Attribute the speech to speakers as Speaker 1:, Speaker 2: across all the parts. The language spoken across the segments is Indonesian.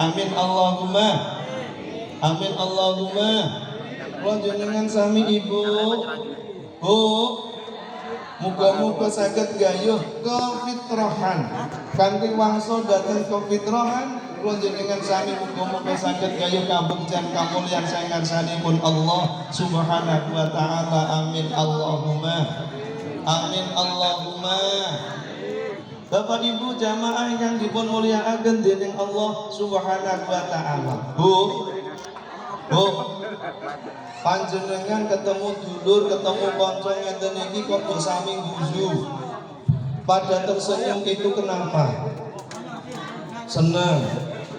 Speaker 1: Amin Allahumma. Amin Allahumma. Kula jenengan sami Ibu. Bu, muga-muga saged gayuh kefitrahan. Kanthi wangsa dhateng kefitrahan, kula jenengan sami muga-muga saged gayuh kabegjan kamulyan sang ngarsanipun Allah Subhanahu wa taala. Amin Allahumma. Amin Allahumma. Bapak Ibu jamaah yang dipun mulyakaken dening Allah Subhanahu wa taala. Bu, panjenengan ketemu dulur, ketemu kanca ngeten iki kok sami guyu. Pada tersenyum itu kenapa? Senang.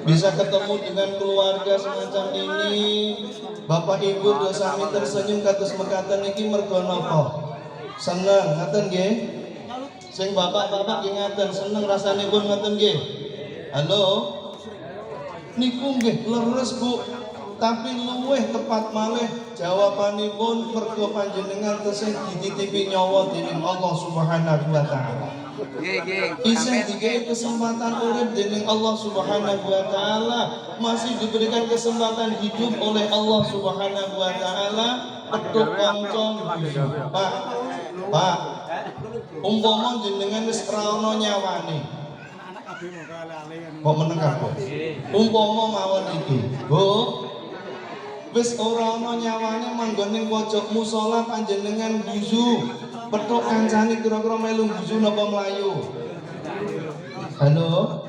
Speaker 1: Bisa ketemu dengan keluarga semacam ini. Bapak Ibu do sami tersenyum kados mekaten iki mergo napa? Seneng, ngaten nggih? Sing bapak-bapak nggih ngaten, seneng rasanipun ngaten nggih. Halo? Niku nggih leres Bu. Tapi luweh tepat malih jawabanipun mergo panjenengan tesih dititipi nyawa dening Allah Subhanahu wa taala. Isih digawe kesempatan urip dening Allah Subhanahu wa taala, masih diberikan kesempatan hidup oleh Allah Subhanahu wa taala. Petuk kanca Pak, umpama jenengan wis ora ana nyawane. Kok meneng kabeh? Umpama mawon iki, Bu. Wis ora ana nyawane manggon ning pojok musala panjenengan guyu. Petuk kancane kira-kira melu guyu napa mlayu? Halo?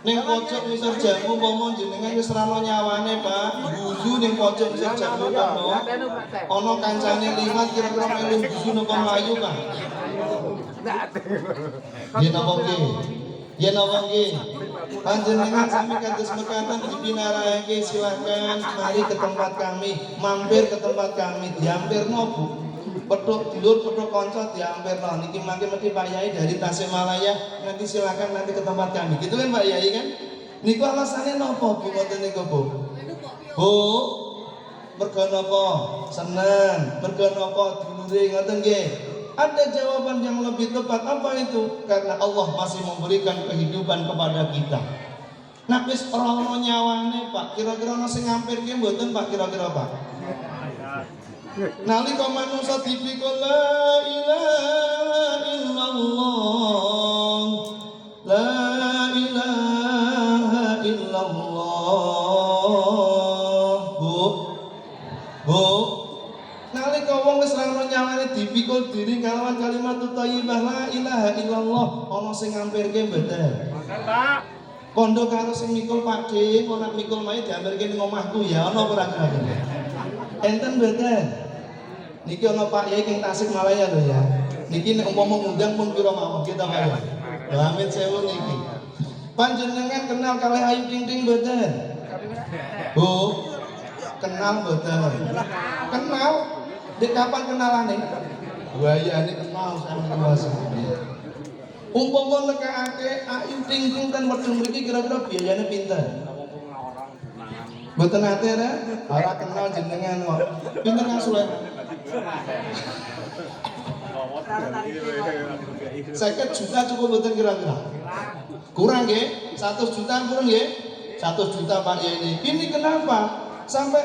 Speaker 1: Ning pojok misal jamu umpama jenengan wis ora ana nyawane, Pak. Guyu ning pojok misal jamu kono. Ana kancane liwat kira-kira melu guyu napa mlayu, Pak? Yen napa nggih? Yen napa nggih? Panjenengan sami kados mekaten dipinarake, silakan mari ke tempat kami, mampir ke tempat kami, diampirno Bu. Petuk dulur, petuk kanca diampirno. Niki mangke mesti Pak Yai dari Tasikmalaya, nanti silakan nanti ke tempat kami. Gitu kan Pak Yai kan? Niku alasane napa Bu ngoten niku Bu? Bu, mergo napa? Seneng, mergo napa dulure ngoten nggih. Ada jawaban yang lebih tepat, apa itu? Karena Allah masih memberikan kehidupan kepada kita. Nah, wis ora ono nyawane, Pak. Kira-kira ono sing ngampirke mboten, Pak, kira-kira, Pak? Nalika manungsa dipikul la ilaha illallah. La ilaha illallah. Bu. Nalika wong wis ora ono nyawane dipikul diri kalawan kalimat thayyibah la ilaha illallah, ana sing ngampirke mboten? Mboten, Pak. Kondo karo sing mikul Pakde, kok nak mikul mae diampirke ning omahku ya ana ora kira-kira? Enten mboten? Niki ana Pak Yai king Tasikmalaya lho ya. Niki nek umpama ngundang pun pira mawon kita Pak Yai. Lha amit sewu niki. Panjenengan kenal kalih Ayu Ting Ting mboten? Bu, kenal mboten? Kenal? Dek kapan kenalane? Buayane kenal sampeyan kuwasa. Umpama nekake Ayu Ting Ting ten wedhus mriki kira-kira biayane pinten? Mboten nate ra? Ora kenal jenengan kok. Pinten ngasulen? 50 juta cukup mboten kira-kira? Kurang nggih? 100 juta kurang nggih? 100 juta Pak Yai ini kenapa? Sampai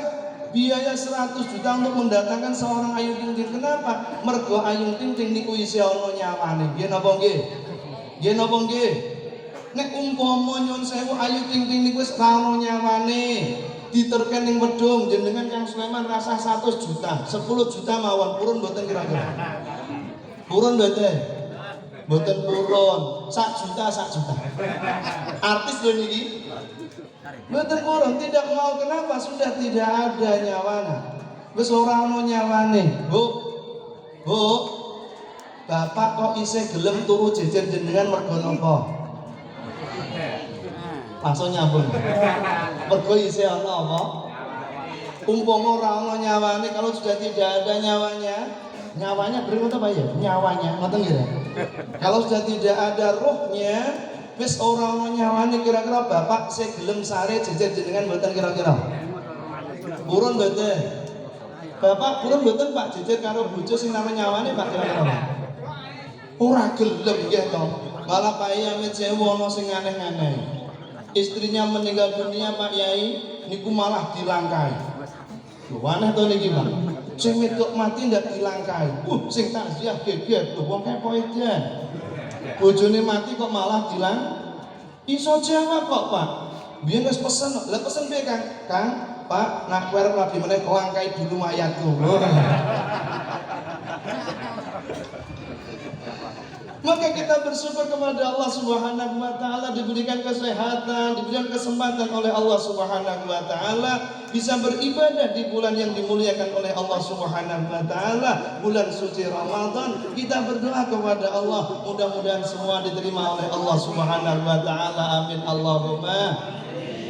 Speaker 1: biaya 100 juta untuk mendatangkan seorang Ayu Ting Ting. Kenapa? Mergo Ayu Ting Ting niku isih ana nyawane. Nggih napa nggih? Nggih napa nggih? Nek umpama nyuwun sewu Ayu Ting Ting niku wis ana nyawane, diterken ning wedhung jenengan Kang Sulaiman rasah 100 juta, 10 juta mawon purun mboten kira-kira? Purun mboten? Mboten purun. 1 juta, 1 juta. Artis lho niki. Mboten purun, tidak mau. Kenapa? Sudah tidak ada nyawana. Wis ora ana nyawane. Bu. Bapak kok isih gelem turu jejer jenengan mergo napa? Langsung nyambung. Mergo isih ana apa? Umpama ora ana nyawane, kalau sudah tidak ada nyawanya berikut apa ya? Nyawanya, ngoten nggih. Kalau sudah tidak ada ruhnya, wis ora ana nyawane, kira-kira bapak sing gelem sare jejer jenengan mboten kira-kira? Purun mboten? Bapak purun mboten Pak jejer karo bojo sing namanya nyawane Pak kira-kira? Ora gelem nggih to. Malah Pak Yai amit sewu ana sing aneh-aneh. istrinya meninggal dunia Pak Yai, niku malah dilangkai. Wanah to niki Pak. Sing wedok mati ndak dilangkai. Sing takziah geger lho wong kepo edan. Bojone mati kok malah iso jawab kok Pak. Biyen wis pesen, lah pesen piye Kang? Kang, Pak, nak kuwer lagi meneh kelangkai dulu mayatku. Maka kita bersyukur kepada Allah Subhanahu wa taala diberikan kesehatan, diberikan kesempatan oleh Allah Subhanahu wa taala bisa beribadah di bulan yang dimuliakan oleh Allah Subhanahu wa taala, bulan suci Ramadan. Kita berdoa kepada Allah, mudah-mudahan semua diterima oleh Allah Subhanahu wa taala. Amin Allahumma.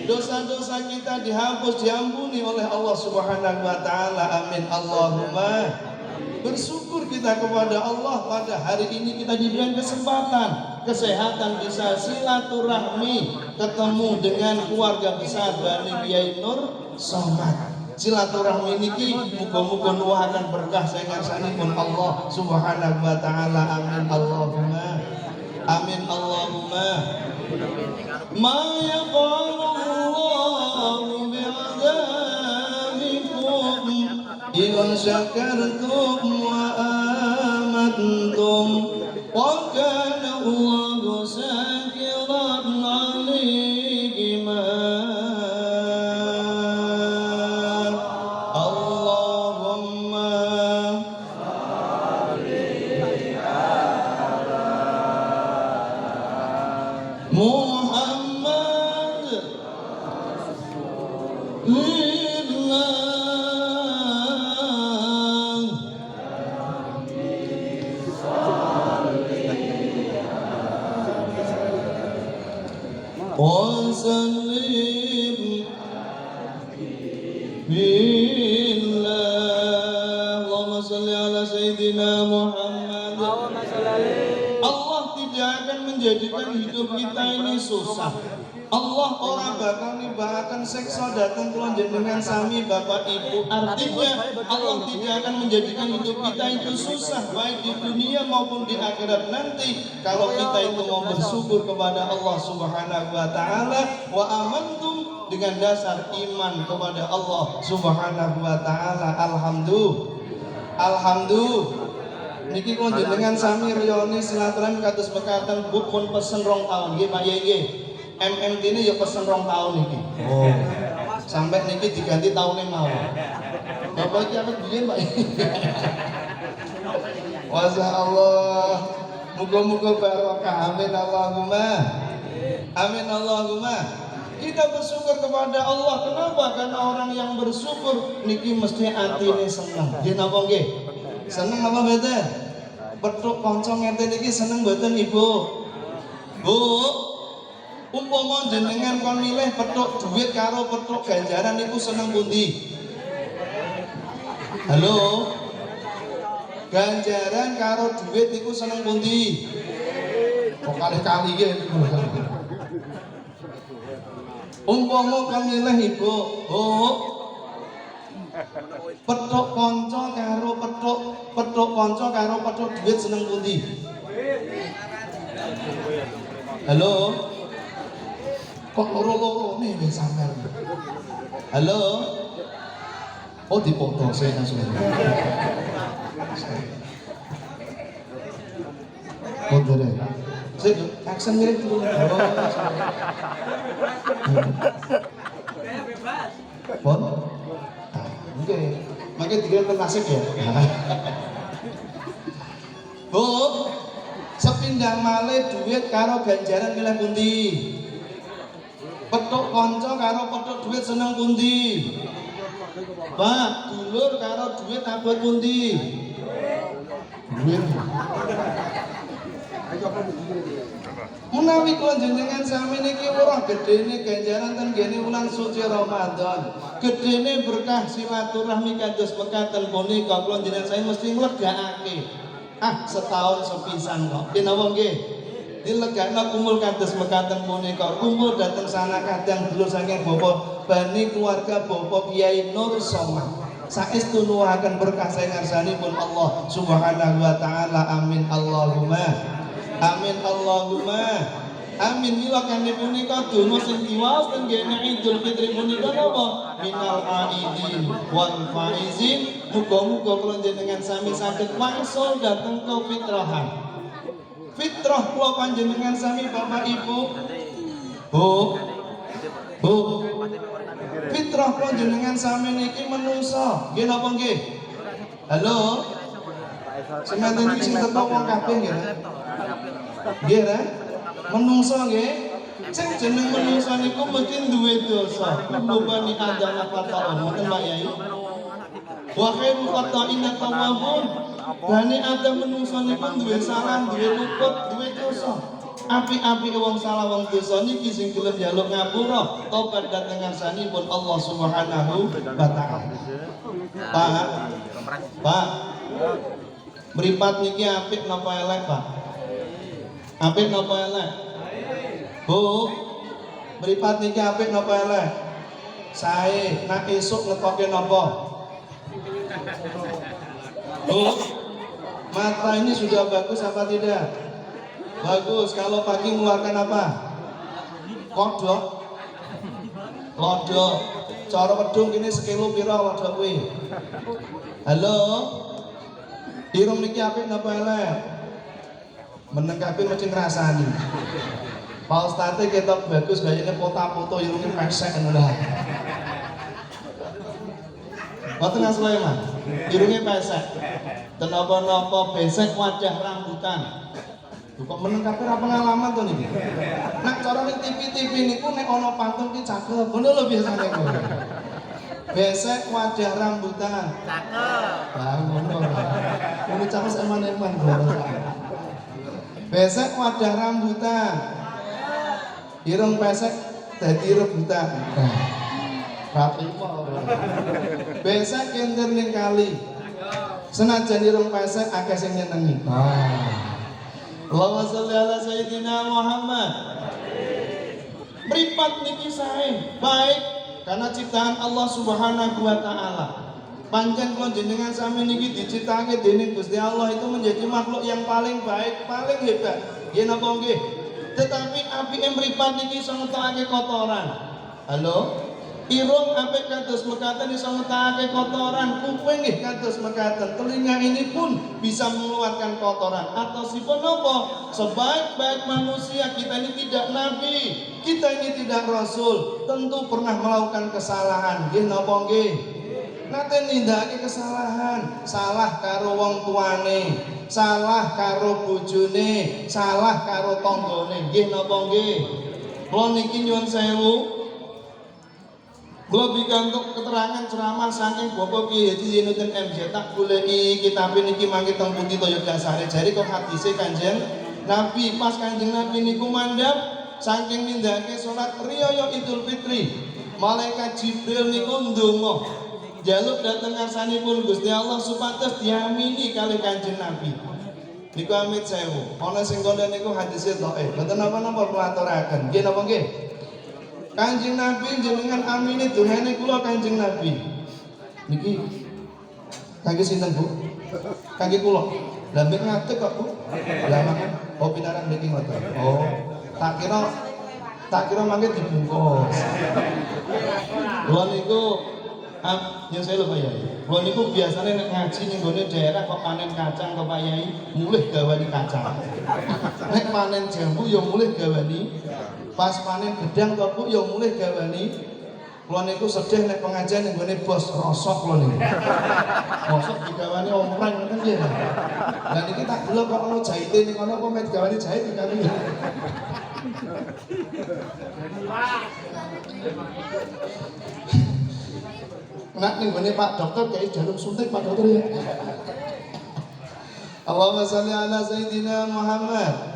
Speaker 1: Dosa-dosa kita dihapus, diampuni oleh Allah Subhanahu wa taala. Amin Allahumma. Bersyukur kita kepada Allah pada hari ini kita diberikan kesempatan, kesehatan, bisa silaturahmi, ketemu dengan keluarga besar Bani Kiai Nur Somad. Silaturahmi niki muga-muga nuwuhaken berkah saengarsanipun Allah Subhanahu wa taala. Amin Allahumma. Amin Allahumma. Ma yaqalullahu bi'adabikum in syakartum wa amantum wa kana Allahu syakiran alima. Allahumma Muhammad lillah wasallim billah. Allahumma salli ala Sayyidina Muhammad. Allah tidak akan menjadikan hidup kita ini susah. Allah orang bakal nibahaken siksa datang kula jenengan sami Bapak Ibu. Artinya Allah tidak akan menjadikan hidup kita itu susah baik di dunia maupun di akhirat nanti kalau kita itu mau bersyukur kepada Allah Subhanahu wa taala wa amantum dengan dasar iman kepada Allah Subhanahu wa taala. Alhamdulillah. Niki kula jenengan sami riyone silaturahmi kados mekaten Bu pun pesen 2 tahun nggih Pak Yai nggih. MMT ini ya pesen 2 tahun niki. Oh. Sampai niki diganti tahunnya mau. Bapak iki apa biyen Pak? Masya Allah. Muga-muga barokah. Amin Allahumma. Amin Allahumma. Kita bersyukur kepada Allah. Kenapa? Karena orang yang bersyukur niki mesti atine seneng. Nggih napa nggih? Seneng apa mboten? Petuk kanca ngenten iki seneng mboten Ibu? Bu, umpama jenengan kon milih petuk duit karo petuk ganjaran niku seneng pundi? Halo? Ganjaran karo duit niku seneng pundi? Kok kali-kali niku. Umpama kon milih Ibu, Bu, petuk kanca karo petuk kanca karo petuk duit seneng pundi? Halo? Kok loro-lorone wis sampean. Halo? Oh dipoto saya langsung. Oh dere. Saya aksen mirip dulu. Bon? Oke, makanya dikira nasib ya. Bu, sepindah malih duit karo ganjaran milih pundi? Petuk kanca karo petuk duit seneng pundi? Pak, dulur karo duit abot pundi? Duit. Menawi kula jenengan sami niki ora gedene ganjaran ten gene wulan suci Ramadan. Gedene berkah silaturahmi kados mekaten punika kula jenengan saya mesti nglegakake. Setahun sepisan kok. Kinapa nggih? Dilegakno kumpul kados mekaten punika. Kumpul dateng sana kadang dulur saking Bapak Bani keluarga Bapak Kiai Nur Somad. Saestu nuwuhaken berkah saengarsanipun Allah Subhanahu wa taala. Amin Allahumma. Amin Allahumma. Amin mila kanthi punika donga sing diwaos teng kene Idul Fitri punika napa? Minal aidin wal faizin. Muga-muga kula jenengan sami saged wangsul dhateng kefitrahan. Fitrah kula panjenengan sami Bapak Ibu. Bu. Fitrah kula jenengan sami niki menungso. Nggih napa nggih? Halo. Semanten iki sing teko wong kabeh nggih. Nggih ra? Menungso nggih. Sing jeneng menungso niku mesti duwe dosa. Kulubani adana fata'un. Mboten Pak Yai. Wa khairul khata'ina tawwabun. Bani Adam menungso niku duwe salah, duwe luput, duwe dosa. Api-api wong salah wong dosa niki sing gelem njaluk ngapura, tobat dhateng ngarsanipun Allah Subhanahu wa taala. Pak. Mripat niki apik napa elek, Pak? Apik napa elek? Bu, mripat niki apik napa elek? Sae, nak esuk ngetoke napa? Bu, mata ini sudah bagus apa tidak? Bagus. Kalau pagi mengeluarkan apa? Kodok. Lodok. Cara wedhung kene sekilo pira lodok kuwi? Halo. Irung niki apik napa elek? Meneng kabeh mesti ngrasani. Pak Ustate ketok bagus gayane foto-foto irunge pesek ngono lah. Mboten asline Mas. Irunge pesek. Tenapa-napa besek wajah rambutan. Kok meneng kabeh ra pengalaman to niki. Nek cara ning TV-TV niku nek ana pantun ki cakep. Ngono lho biasane kok. Besek wajah rambutan. Cakep. Lah ngono. Ini cakep eman-eman kok. Besek wajah rambutan. Irung pesek dadi rebutan. Rapi mau. Besek kenter ning kali. Senajan irung pesek akeh sing nyenengi. Allahumma sholli ala sayyidina Muhammad. Mripat niki sae baik karena ciptaan Allah Subhanahu wa taala. Pancen kula jenengan sami niki diciptakake dening Gusti Allah itu menjadi makhluk yang paling baik, paling hebat. Nggih napa nggih? Tetapi apike mripat niki iso ngetokake kotoran. Halo? Irung apik kados mekaten iso ngetokake kotoran, kuping nggih kados mekaten, telinga ini pun bisa mengeluarkan kotoran. Atosipun napa? Sebaik-baik manusia kita ini tidak nabi, kita ini tidak rasul, tentu pernah melakukan kesalahan. Nggih napa nggih? Nate nindakake kesalahan, salah karo wong tuane, salah karo bojone, salah karo tanggane. Nggih napa nggih? Kula niki nyuwun sewu. Kula pikantuk keterangan ceramah saking Bapak Kiai Haji Zainuddin MZ tak goleki kitab niki mangke teng pundi toya dasare jari kok hadise Kanjeng Nabi pas Kanjeng Nabi niku mandhap saking nindakake salat riyaya Idul Fitri. Malaikat Jibril niku ndonga njaluk dhateng ngarsanipun Gusti Allah supados diamini kali Kanjeng Nabi. Niku amit sewu. Ana sing kandha niku hadise dhaif. Mboten napa-napa kula aturaken. Nggih napa nggih? Kanjeng Nabi jenengan amini dongane kula Kanjeng Nabi. Niki kangge sinten Bu? Kangge kula. Lah mek ngadeg kok Bu. Lah makan oh pinaran niki ngoten. Oh, tak kira mangke dibungkus. Kula niku yang saya lupa ya. Kula niku biasane nek ngaji ning gone daerah kok panen kacang kok Pak Yai, mulih gawani kacang. Nek panen jambu ya mulih gawani. Pas panen gedang kok Bu ya mulih gawani. Kula niku sedih nek pengajian ning gone bos rosok kula niku. Rosok digawani ompreng ngoten nggih. Lah niki tak delok kok ono jahite ning kono kok mek digawani jahit dikali. Nak ning gone Pak Dokter kayak jarum suntik Pak Dokter ya. Allahumma sholli ala sayyidina Muhammad.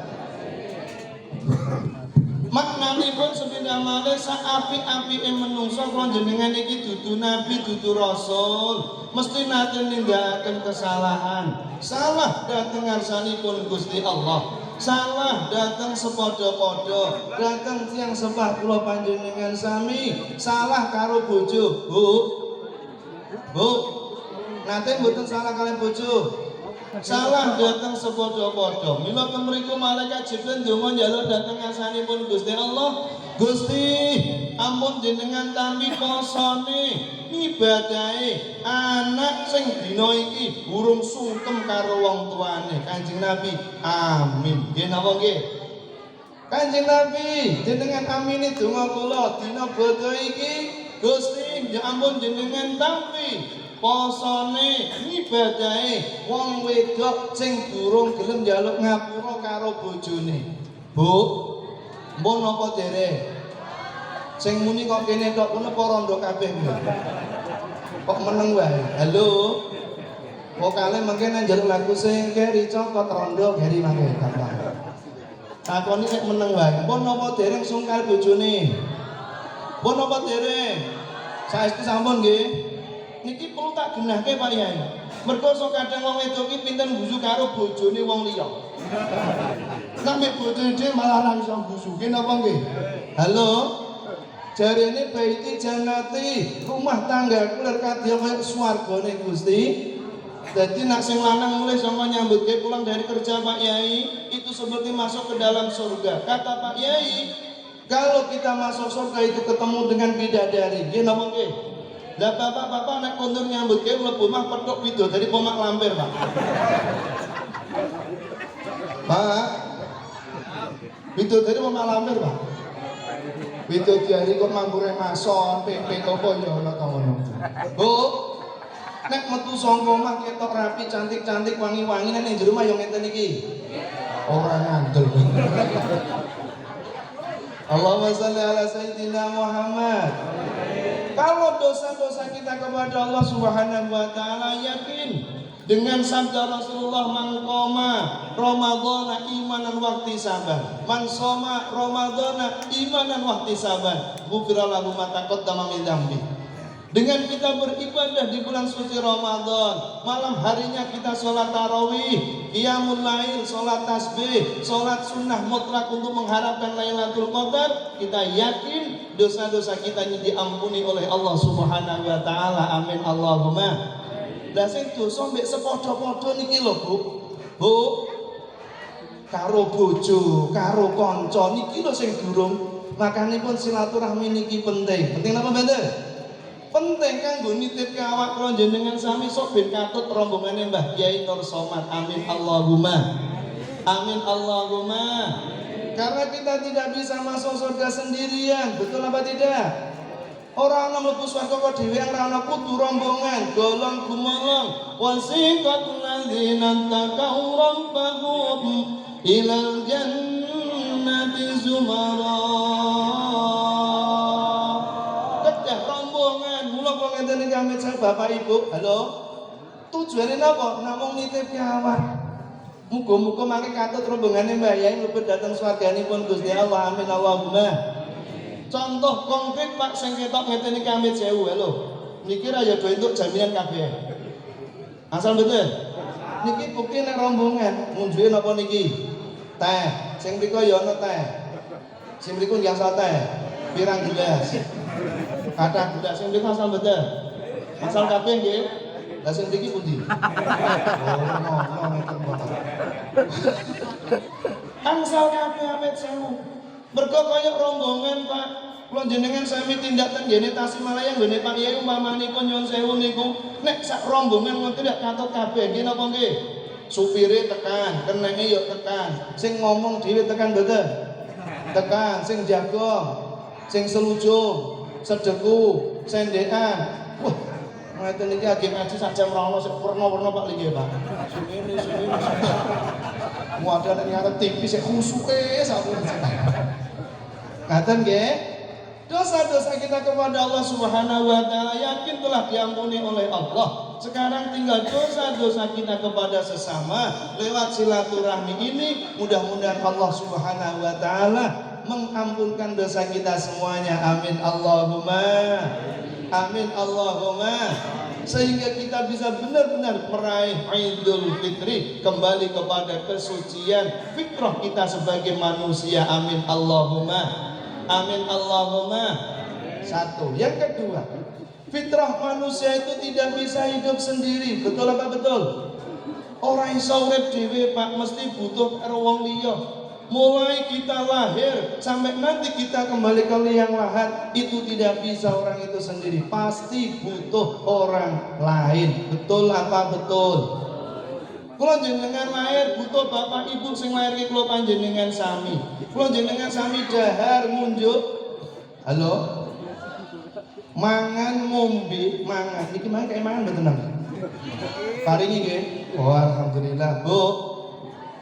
Speaker 1: Maknanipun sepindah malih sak apik-apike menungsa kula jenengan iki dudu nabi, dudu rasul, mesti nate nindakaken kesalahan. Salah dhateng ngarsanipun Gusti Allah. Salah datang sepodo-podo, datang tiang sepah kula panjenengan sami, salah karo bojo. Bu, nate mboten salah kalian bojo. Salah datang sepodo-podo. Mila kemriku malaikat Jibril ndonga njaluk dateng asanipun Gusti Allah. Gusti, ampun jenengan tampi posone ibadahe anak sing dina iki urung sungkem karo wong tuane. Kanjeng Nabi, amin. Nggih napa nggih? Kanjeng Nabi, jenengan amini donga kula dina bodho iki. Gusti, ya ampun jenengan tampi posone ibadahe wong wedok sing durung gelem njaluk ngapura karo bojone. Bu, mbon napa derek? Sing muni kok kene tok kono apa rondo kabeh kuwi? Kok meneng wae. Halo. Vokale mengke nang njaluk lagu sing keri cokot rondo keri mangke gampang. Takoni sik meneng wae. Mbon napa dereng sungkal bojone? Mbon napa dereng? Saestu sampun nggih. Niki perlu tak genahke Pak Yai. Mergo sok kadang wong wedok iki pinten mbusu karo bojone wong liya. Nek bojone dhewe malah ra iso mbusu. Nggih napa nggih? Halo. Jarene baiti jannati, rumah tanggaku ler kadya kaya swargane Gusti. Jadi nak sing lanang mulai sama nyambutke pulang dari kerja Pak Yai, itu seperti masuk ke dalam surga. Kata Pak Yai, kalau kita masuk surga itu ketemu dengan bidadari. Nggih napa nggih? Lah bapak-bapak nek kondur nyambutke mlebu omah petuk bidadari pomak lampir, Pak. Pak. Bidadari pomak lampir, Pak. Bidadari kok mambure mason, pepek apa ya ana ta ngono. Bu, nek metu saka omah ketok rapi, cantik-cantik, wangi-wangi nek ning jero mah yo ngeten iki. Ora ngandel. Allahumma shalli ala sayyidina Muhammad. Kalau dosa-dosa kita kepada Allah Subhanahu wa taala, yakin dengan sabda Rasulullah, man qoma ramadhana imanan wa ihtisaban, man shoma ramadhana imanan wa ihtisaban, ghufira lahu ma taqaddama min dzambi. Dengan kita beribadah di bulan suci Ramadan, malam harinya kita sholat tarawih, qiyamul lail, sholat tasbih, sholat sunnah mutlak untuk mengharapkan Lailatul Qadar, kita yakin dosa-dosa kita ini diampuni oleh Allah Subhanahu wa taala. Amin Allahumma. Lah sing dosa mbek sepadha-padha niki lho, Bu. Bu. Karo bojo, karo kanca niki lho sing durung. Makanipun silaturahmi niki penting. Penting napa mboten? Penting kanggo nitipke awak kula jenengan sami sok ben katut rombongane Mbah Kyai Nur Somad. Amin Allahumma. Amin Allahumma. Karena kita tidak bisa masuk surga sendirian, betul apa tidak? Orang ana mlebu swarga kok dhewe ora ana kudu rombongan, golong gumolong. Wasiqatul ladzina taqaw rabbahum ilal jannati zumara. Kedah rombongan, mula kok ngenten iki amit saya Bapak Ibu. Halo. Tujuane napa? Namung nitipke awak. Muga-muga mangke katut rombongane Mbah Yai mlebet dhateng swarganipun Gusti Allah. Amin Allahumma. Contoh konkret Pak sing ketok ngeten iki amit sewu lho. Niki ra ya do entuk jaminan kabeh. Asal mboten. Niki bukti nek rombongan munjuke napa niki? Teh. Sing mriku ya ana teh. Sing mriku nggih asal teh. Pirang gelas? Kathah gelas sing mriku asal mboten. Asal kabeh nggih. Lah sing mriki pundi? Oh, ngono ngeten kok. Angsal kabeh amit sewu. Mergo kaya rombongan Pak. Kula jenengan sami tindak teng ngene Tasikmalaya nggone Pak Yai umpamanipun nyuwun sewu niku nek sak rombongan ngoten ndak katut kabeh nggih napa nggih? Supire tekan, kenenge yo tekan. Sing ngomong dhewe tekan mboten? Tekan, sing jagong, sing selujung, sedeku, sendekan. Wah, ngeten iki age ngaji sak jam rono sik werna-werna Pak nggih Pak. Sing ngene. Muada nek ngarep TV sik khusuke sampun. Ngaten nggih? Dosa-dosa kita kepada Allah Subhanahu wa taala yakin telah diampuni oleh Allah. Sekarang tinggal dosa-dosa kita kepada sesama lewat silaturahmi ini. Mudah-mudahan Allah Subhanahu wa taala mengampunkan dosa kita semuanya. Amin Allahumma. Amin Allahumma. Sehingga kita bisa benar-benar meraih Idul Fitri, kembali kepada kesucian fitrah kita sebagai manusia. Amin Allahumma. Amin Allahumma. Satu. Yang kedua, fitrah manusia itu tidak bisa hidup sendiri. Betul apa betul? Ora iso urip dhewe, Pak, mesti butuh karo wong liya. Mulai kita lahir sampai nanti kita kembali ke liang lahat, itu tidak bisa orang itu sendiri, pasti butuh orang lain. Betul apa betul? Kula jenengan lahir butuh bapak ibu sing lairke kula panjenengan sami. Kula jenengan sami dahar ngunjuk. Halo? Mangan ngombe, mangan. Niki mangan kayak mangan mboten nang. Paringi nggih. Oh alhamdulillah. Bu.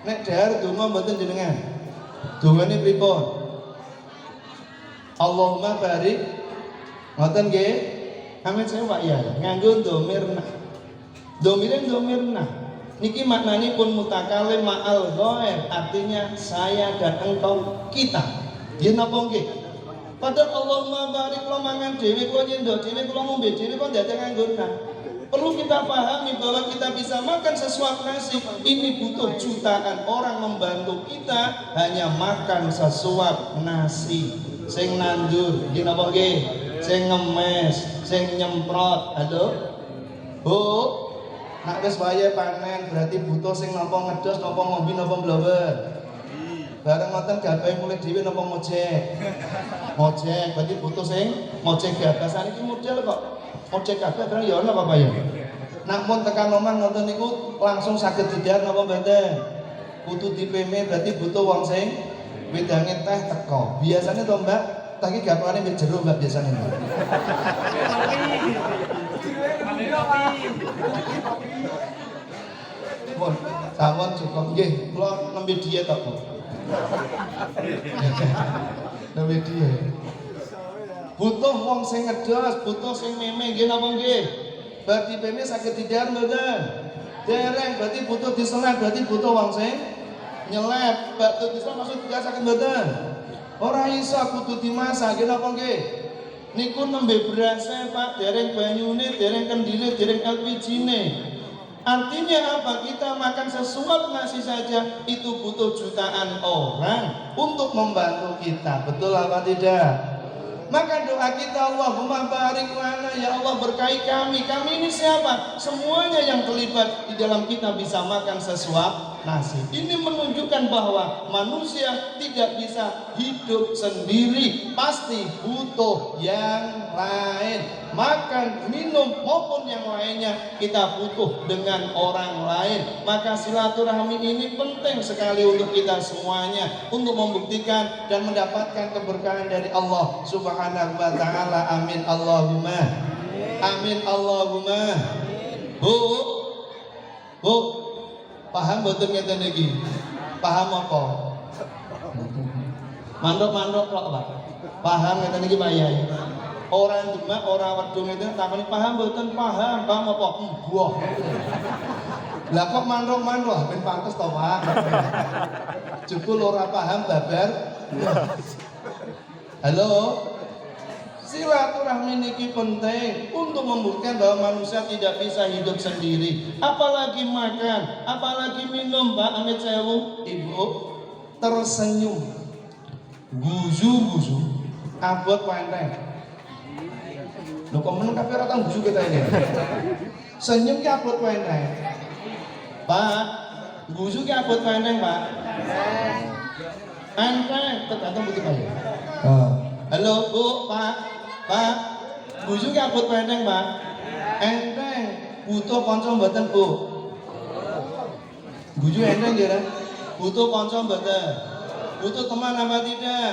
Speaker 1: Nek dahar donga mboten jenengan. Dongane pripun? Allahumma barik. Ngoten nggih. Amin saya Pak ya. Nganggo domirna. Domirna. Niki maknanya pun mutakalim ma'al ghair, artinya saya dan engkau, kita. Dia napa nggih? Padahal Allahumma barik kula mangan dhewe, kula nyendok dhewe, kula ngombe dhewe kok dadak nganggurna. Perlu kita pahami bahwa kita bisa makan sesuap nasi, ini butuh jutaan orang membantu kita hanya makan sesuap nasi. Sing nandur, nggih napa nggih? Sing ngemes, sing nyemprot. Halo? Bu, nak wis wayahe panen berarti butuh sing napa ngedos, napa ngombe, napa blower. Bareng ngoten gawe mulai dhewe napa ngojek. Ngojek berarti butuh sing ngojek gabah. Saniki model kok ngojek gabah bareng ya ana apa ya. Nak mun tekan omah ngoten niku langsung saged didhar napa mboten. Kudu dipeme berarti butuh wong sing wedange teh teko. Biasane to Mbak, teh iki gapane mbek jero Mbak biasane. Pun, sampun cukup nggih, kula nembe diet kok, Bu. Nembe diet. Butuh wong sing ngedos, butuh sing meme nggih napa nggih? Berarti meme saged didhar mboten? Dereng berarti butuh disengat, berarti butuh wong sing nyelep. Bakto bisa maksud tidak saged mboten? Ora iso kudu dimasak nggih napa nggih? Niku nembe berase Pak, dereng banyune, dereng kendile, dereng LPG-ne. Artinya apa? Kita makan sesuap nasi saja itu butuh jutaan orang untuk membantu kita. Betul apa tidak? Maka doa kita, Allahumma barik lana, ya Allah berkahi kami. Kami ini siapa? Semuanya yang terlibat di dalam kita bisa makan sesuap nasi. Ini menunjukkan bahwa manusia tidak bisa hidup sendiri, pasti butuh yang lain. Makan, minum maupun yang lainnya kita butuh dengan orang lain. Maka silaturahmi ini penting sekali untuk kita semuanya, untuk membuktikan dan mendapatkan keberkahan dari Allah Subhanahu wa taala. Amin Allahumma. Amin Allahumma. Bu, paham mboten ngeten iki? Paham apa? Mandok-mandok kok, Pak. Paham ngeten iki Pak Yai? Orang Demak, orang Wedung itu takoni paham mboten? Paham apa? Buah. Lah kok mandok-mandok ben pantes to, Pak. Jebul ora paham babar. Halo. Silaturahmi niki penting untuk membuktikan bahwa manusia tidak bisa hidup sendiri. Apalagi makan, apalagi minum, Pak Amit Sewu. Ibu tersenyum, guzu-guzu, abot wenteng. Lho kok meneng kabeh ora tau guzu kita ini. Senyum ki abot wenteng. Pak, guzu ki abot wenteng, Pak. Enteng, tergantung butuh kaya. Halo, Bu, Pak. Pak, guzu ki abot wenteng, Pak. Enteng, butuh kanca mboten, Bu? Guzu enteng ya, butuh kanca mboten? Butuh teman apa tidak?